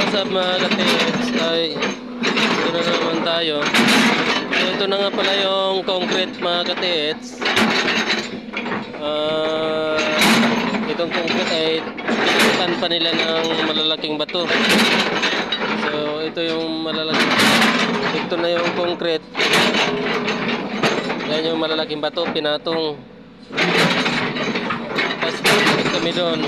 what's up mga katits? Ay, ito na naman tayo. Ito na nga pala yung concrete mga katits. Itong concrete ay pinagtan pa nila ng malalaking bato. So ito yung malalaking, ito na yung concrete. Yan yung malalaking bato, pinatong. Tapos kami doon.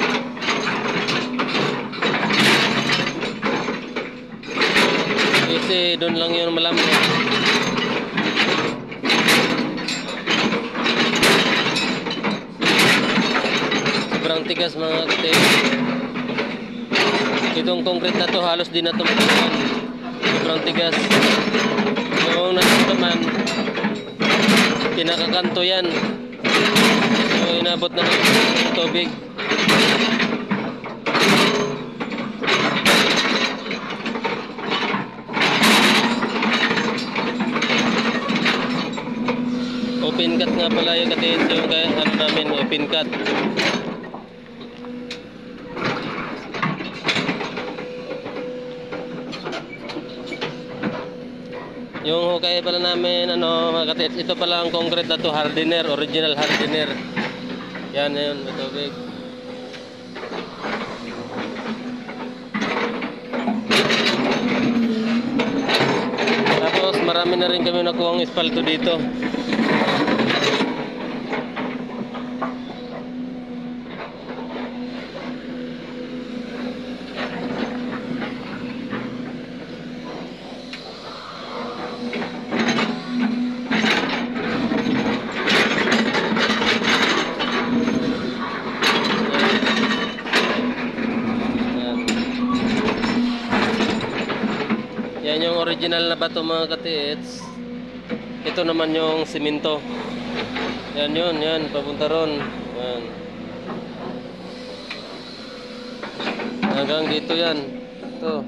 Kasi doon lang yun malamig. Sobrang tigas mga katip. Itong concrete na to halos din na tumutukan. Sobrang tigas. Yung nandito naman pinakakanto yan. So inabot na ng tubig. Open cut nga pala yung katits, yung ano namin, open cut. Yung hukay pala namin, ano mga katits, ito pala ang concrete na to, hardener, original hardener. Yan yun, may tubig. Tapos marami na rin kami nakuha ang espalto dito. Yan yung original na bato mga katits. Ito naman yung simento. Yan yun, yan, papunta ron. Yan. Hanggang dito yan. Ito.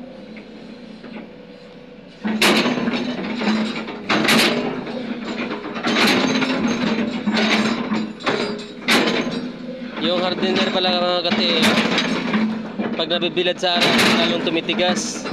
Yung hardener pala mga katits, pag nabibilad sa araw, lalong tumitigas.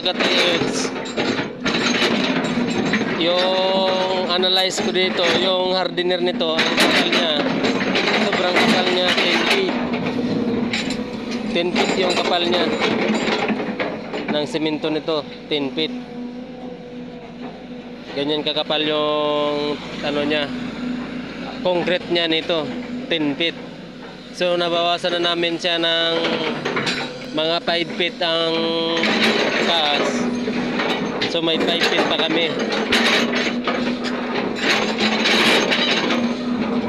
Katits, yung analyze ko dito, yung hardener nito, ang kapal niya, sobrang kapal niya, 10 feet. 10 feet yung kapal niya ng simento nito, 10 feet. Ganyan kakapal yung ano niya, concrete niya nito, 10 feet. So nabawasan na namin siya ng mga 5 feet ang taas. So may 5 feet pa kami.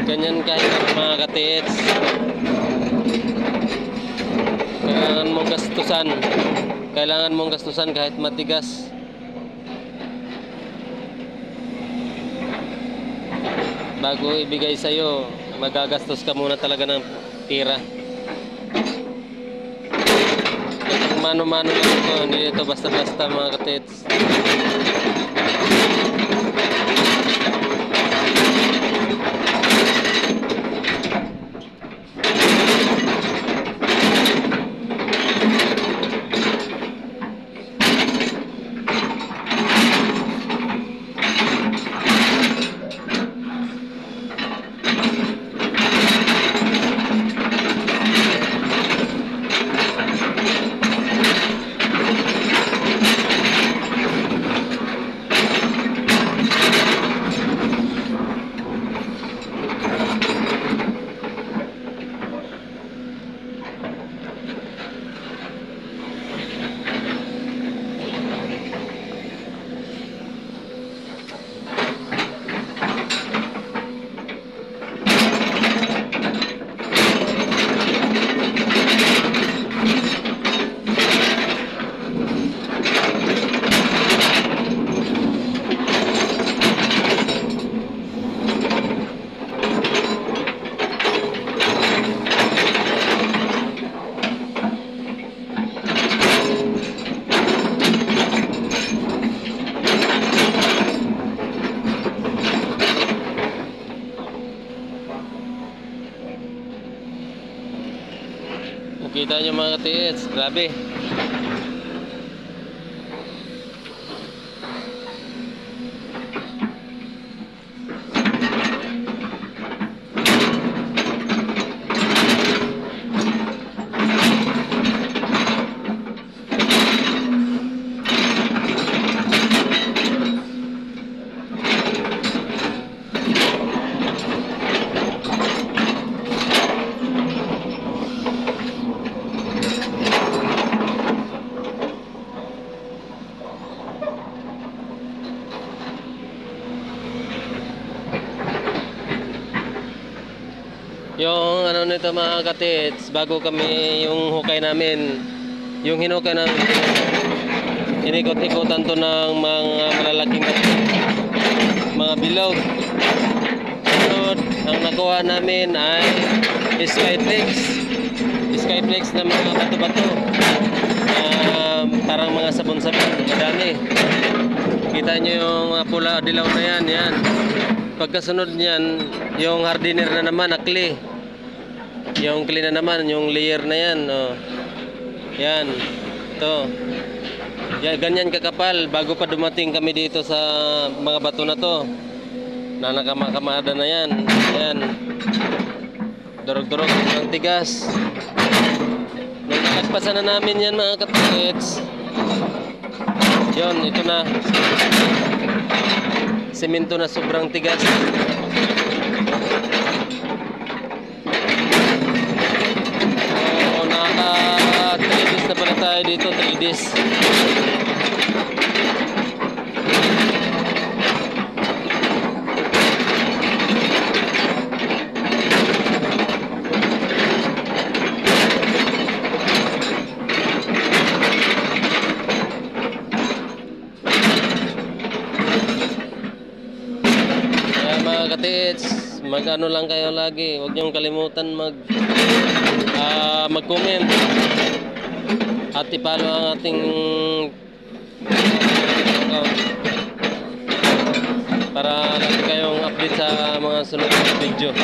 Ganyan kahirap mga katits. Kailangan mong gastusan kahit matigas. Bago ibigay sa'yo, magagastos ka muna talaga ng tira. Mano-mano lang ito, hindi ito basta-basta mga katits. Kita nyo mga katiits, grabe. Yung ano nito mga katits, bago kami yung hukay namin, yung hinukay namin, inikot-ikotan to ng mga malalaking mga bilog. Sunod, ang nakuha namin ay Skyflex na mga bato-bato. Parang mga sabon-sabon, madami. Kita nyo yung pula dilaw na yan, yan. Pagkasunod niyan, yung hardener na naman, na clay. Yung clay na naman, yung layer na yan. Oh. Yan. Ito. Yan, ganyan kakapal bago pa dumating kami dito sa mga bato na to. Na nakakamada na yan. Yan. Durog-durog ng tigas. Nung nakagpasan na namin yan mga katikits. Yun, ito na. Semento na sobrang tigas. Naka 3 days na pala tayo dito, 3 days. Mga katiits, mag-ano lang kayo lagi, huwag niyong kalimutan mag-comment at i-follow ang ating account para lagi kayong update sa mga sunod na video.